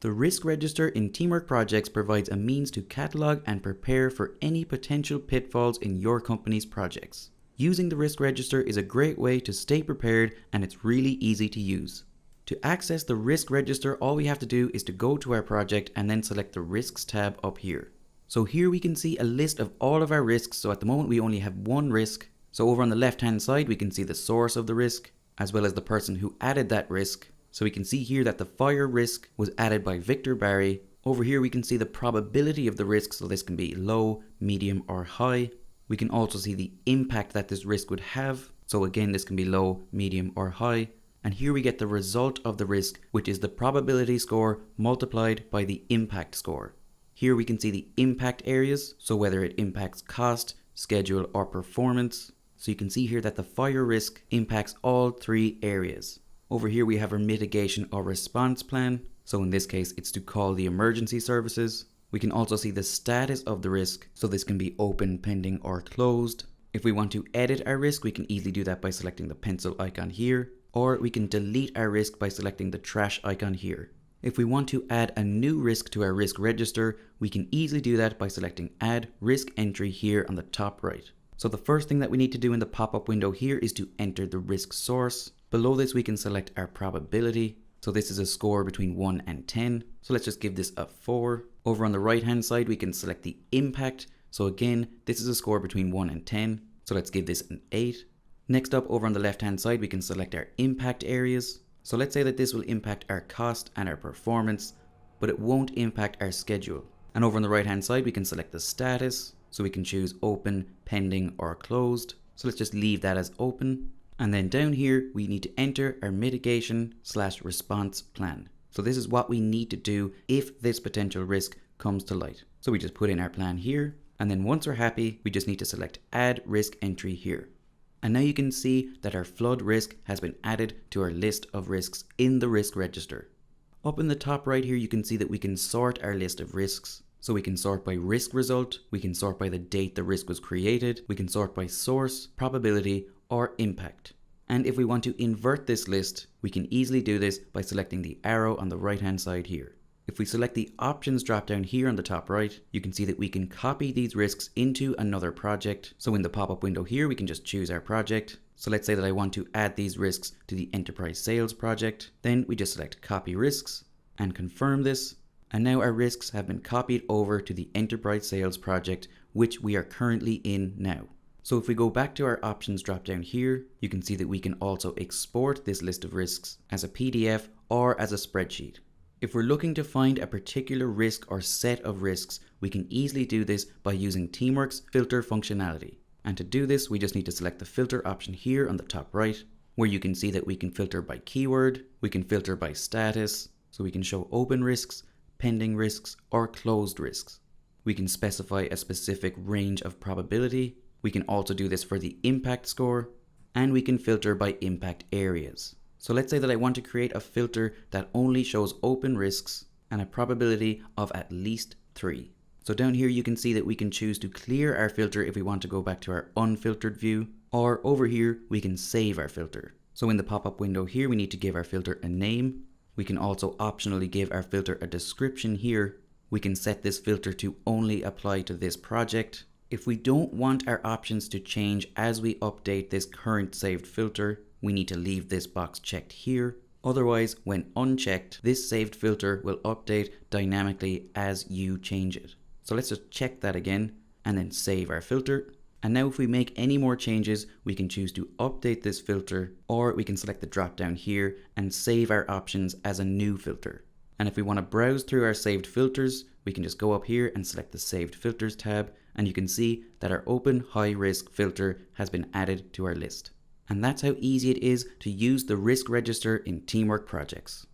The risk register in Teamwork Projects provides a means to catalog and prepare for any potential pitfalls in your company's projects. Using the risk register is a great way to stay prepared, and it's really easy to use. To access the risk register, all we have to do is to go to our project and then select the risks tab up here. So here we can see a list of all of our risks. So at the moment we only have one risk. So over on the left hand side we can see the source of the risk as well as the person who added that risk. So we can see here that the fire risk was added by Victor Barry. Over here we can see the probability of the risk, so this can be low, medium or high. We can also see the impact that this risk would have. So again, this can be low, medium or high. And here we get the result of the risk, which is the probability score multiplied by the impact score. Here we can see the impact areas, so whether it impacts cost, schedule or performance. So you can see here that the fire risk impacts all three areas. Over here we have our mitigation or response plan. So in this case, it's to call the emergency services. We can also see the status of the risk. So this can be open, pending, or closed. If we want to edit our risk, we can easily do that by selecting the pencil icon here, or we can delete our risk by selecting the trash icon here. If we want to add a new risk to our risk register, we can easily do that by selecting Add Risk Entry here on the top right. So the first thing that we need to do in the pop-up window here is to enter the risk source. Below this we can select our probability. So this is a score between 1 and 10. So let's just give this a 4. Over on the right hand side we can select the impact. So again, this is a score between 1 and 10. So let's give this an 8. Next up, over on the left hand side we can select our impact areas. So let's say that this will impact our cost and our performance, but it won't impact our schedule. And over on the right hand side we can select the status. So we can choose open, pending or closed. So let's just leave that as open. And then down here we need to enter our mitigation/response plan. So this is what we need to do if this potential risk comes to light. So we just put in our plan here, and then once we're happy we just need to select Add Risk Entry here. And now you can see that our flood risk has been added to our list of risks in the risk register. Up in the top right here you can see that we can sort our list of risks. So we can sort by risk result, we can sort by the date the risk was created, we can sort by source, probability or impact. And if we want to invert this list, we can easily do this by selecting the arrow on the right hand side here. If we select the options drop down here on the top right, you can see that we can copy these risks into another project. So in the pop-up window here, we can just choose our project. So let's say that I want to add these risks to the enterprise sales project. Then we just select copy risks and confirm this. And now our risks have been copied over to the enterprise sales project, which we are currently in now. So if we go back to our options drop down here, you can see that we can also export this list of risks as a PDF or as a spreadsheet. If we're looking to find a particular risk or set of risks, we can easily do this by using Teamwork's filter functionality. And to do this, we just need to select the filter option here on the top right, where you can see that we can filter by keyword, we can filter by status, so we can show open risks, pending risks, or closed risks. We can specify a specific range of probability. We can also do this for the impact score, and we can filter by impact areas. So let's say that I want to create a filter that only shows open risks and a probability of at least 3. So down here you can see that we can choose to clear our filter if we want to go back to our unfiltered view, or over here we can save our filter. So in the pop-up window here we need to give our filter a name. We can also optionally give our filter a description here. We can set this filter to only apply to this project. If we don't want our options to change as we update this current saved filter, we need to leave this box checked here. Otherwise, when unchecked, this saved filter will update dynamically as you change it. So let's just check that again and then save our filter. And now if we make any more changes, we can choose to update this filter, or we can select the drop down here and save our options as a new filter. And if we want to browse through our saved filters, we can just go up here and select the Saved Filters tab, and you can see that our Open High Risk filter has been added to our list. And that's how easy it is to use the risk register in Teamwork Projects.